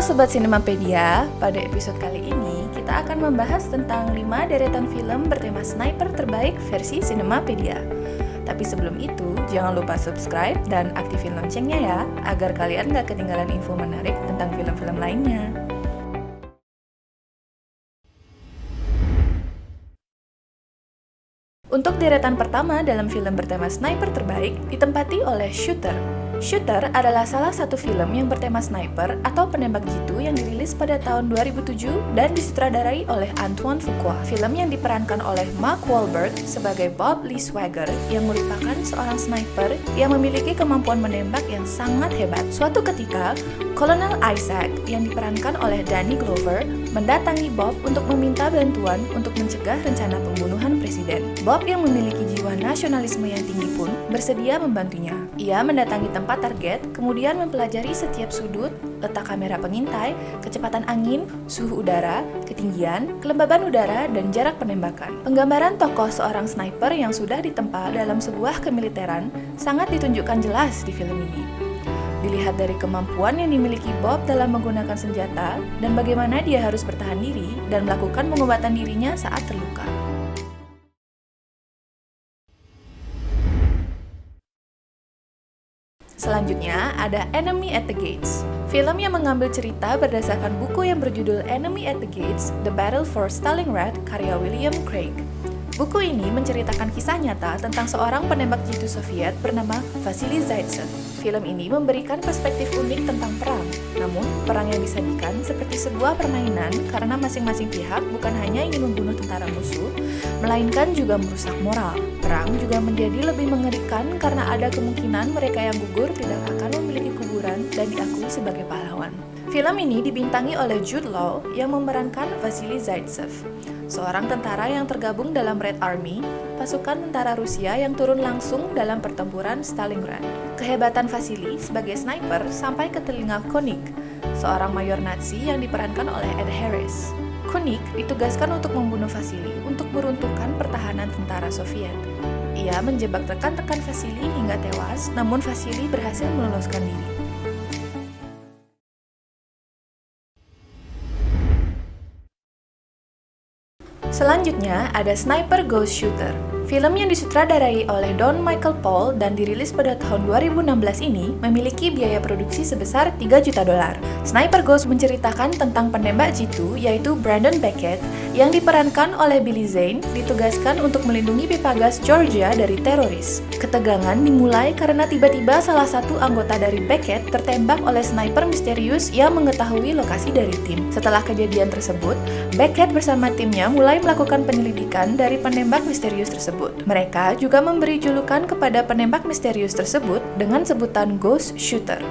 Sobat Sinemapedia, pada episode kali ini kita akan membahas tentang 5 deretan film bertema sniper terbaik versi Sinemapedia. Tapi sebelum itu, jangan lupa subscribe dan aktifin loncengnya ya, agar kalian gak ketinggalan info menarik tentang film-film lainnya. Untuk deretan pertama dalam film bertema sniper terbaik ditempati oleh Shooter. Shooter adalah salah satu film yang bertema sniper atau penembak jitu yang dirilis pada tahun 2007 dan disutradarai oleh Antoine Fuqua. Film yang diperankan oleh Mark Wahlberg sebagai Bob Lee Swagger yang merupakan seorang sniper yang memiliki kemampuan menembak yang sangat hebat. Suatu ketika, Colonel Isaac yang diperankan oleh Danny Glover mendatangi Bob untuk meminta bantuan untuk mencegah rencana pembunuhan presiden. Bob yang memiliki jiwa nasionalisme yang tinggi pun bersedia membantunya. Ia mendatangi tempat target, kemudian mempelajari setiap sudut, letak kamera pengintai, kecepatan angin, suhu udara, ketinggian, kelembaban udara, dan jarak penembakan. Penggambaran tokoh seorang sniper yang sudah ditempa dalam sebuah kemiliteran sangat ditunjukkan jelas di film ini. Dilihat dari kemampuan yang dimiliki Bob dalam menggunakan senjata dan bagaimana dia harus bertahan diri dan melakukan pengobatan dirinya saat terluka. Selanjutnya ada Enemy at the Gates. Film yang mengambil cerita berdasarkan buku yang berjudul Enemy at the Gates, The Battle for Stalingrad karya William Craig. Buku ini menceritakan kisah nyata tentang seorang penembak jitu Soviet bernama Vasily Zaitsev. Film ini memberikan perspektif unik tentang perang. Namun, perang yang disajikan seperti sebuah permainan karena masing-masing pihak bukan hanya ingin membunuh tentara musuh, melainkan juga merusak moral. Perang juga menjadi lebih mengerikan karena ada kemungkinan mereka yang gugur tidak akan memiliki kuburan dan diakui sebagai pahlawan. Film ini dibintangi oleh Jude Law yang memerankan Vasily Zaitsev, seorang tentara yang tergabung dalam Red Army, pasukan tentara Rusia yang turun langsung dalam pertempuran Stalingrad. Kehebatan Vasily sebagai sniper sampai ke telinga Koenig, seorang mayor Nazi yang diperankan oleh Ed Harris. Koenig ditugaskan untuk membunuh Vasily untuk meruntuhkan pertahanan tentara Soviet. Ia menjebak rekan-rekan Vasily hingga tewas, namun Vasily berhasil meloloskan diri. Selanjutnya ada Sniper Ghost Shooter. Film yang disutradarai oleh Don Michael Paul dan dirilis pada tahun 2016 ini memiliki biaya produksi sebesar $3 juta. Sniper Ghost menceritakan tentang penembak jitu yaitu Brandon Beckett yang diperankan oleh Billy Zane ditugaskan untuk melindungi pipa gas Georgia dari teroris. Ketegangan dimulai karena tiba-tiba salah satu anggota dari Beckett tertembak oleh sniper misterius yang mengetahui lokasi dari tim. Setelah kejadian tersebut, Beckett bersama timnya mulai melakukan penyelidikan dari penembak misterius tersebut. Mereka juga memberi julukan kepada penembak misterius tersebut dengan sebutan Ghost Shooter.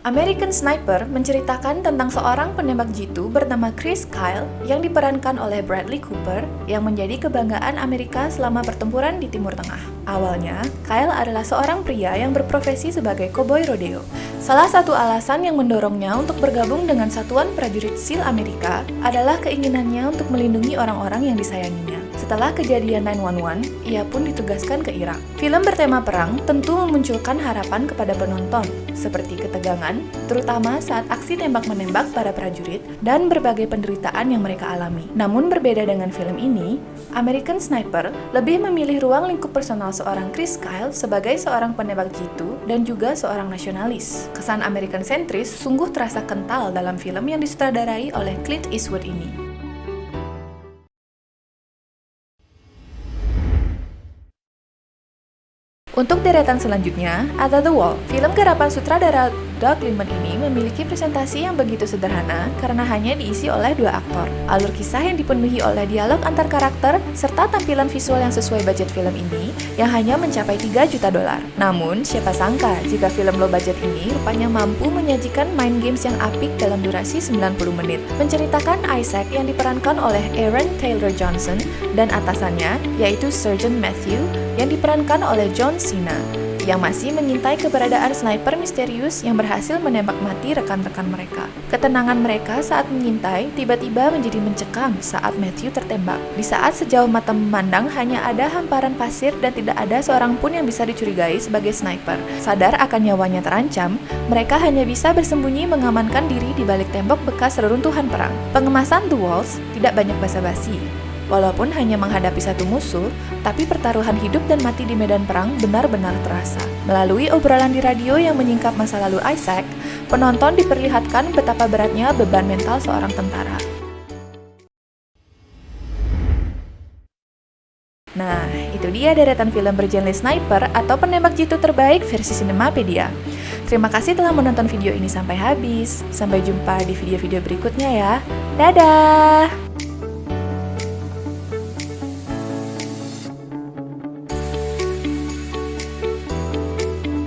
American Sniper menceritakan tentang seorang penembak jitu bernama Chris Kyle yang diperankan oleh Bradley Cooper yang menjadi kebanggaan Amerika selama pertempuran di Timur Tengah. Awalnya, Kyle adalah seorang pria yang berprofesi sebagai koboi rodeo. Salah satu alasan yang mendorongnya untuk bergabung dengan Satuan Prajurit SEAL Amerika adalah keinginannya untuk melindungi orang-orang yang disayanginya. Setelah kejadian 9/11, ia pun ditugaskan ke Irak. Film bertema perang tentu memunculkan harapan kepada penonton, seperti ketegangan, terutama saat aksi tembak-menembak para prajurit dan berbagai penderitaan yang mereka alami. Namun berbeda dengan film ini, American Sniper lebih memilih ruang lingkup personal seorang Chris Kyle sebagai seorang penembak jitu dan juga seorang nasionalis. Kesan American sentris sungguh terasa kental dalam film yang disutradarai oleh Clint Eastwood ini. Untuk deretan selanjutnya, ada The Wall. Film garapan sutradara Doug Liman ini memiliki presentasi yang begitu sederhana karena hanya diisi oleh 2 aktor. Alur kisah yang dipenuhi oleh dialog antar karakter serta tampilan visual yang sesuai budget film ini yang hanya mencapai $3 juta. Namun, siapa sangka jika film low budget ini rupanya mampu menyajikan main games yang apik dalam durasi 90 menit. Menceritakan Isaac yang diperankan oleh Aaron Taylor Johnson dan atasannya yaitu Sergeant Matthew yang diperankan oleh John Cena. yang masih mengintai keberadaan sniper misterius yang berhasil menembak mati rekan-rekan mereka. Ketenangan mereka saat mengintai tiba-tiba menjadi mencekam saat Matthew tertembak. Di saat sejauh mata memandang hanya ada hamparan pasir dan tidak ada seorang pun yang bisa dicurigai sebagai sniper. Sadar akan nyawanya terancam, mereka hanya bisa bersembunyi mengamankan diri di balik tembok bekas reruntuhan perang. Pengemasan The Walls tidak banyak basa-basi. Walaupun hanya menghadapi satu musuh, tapi pertaruhan hidup dan mati di medan perang benar-benar terasa. Melalui obrolan di radio yang menyingkap masa lalu Isaac, penonton diperlihatkan betapa beratnya beban mental seorang tentara. Nah, itu dia deretan film bergenre sniper atau penembak jitu terbaik versi Cinemapedia. Terima kasih telah menonton video ini sampai habis. Sampai jumpa di video-video berikutnya ya. Dadah!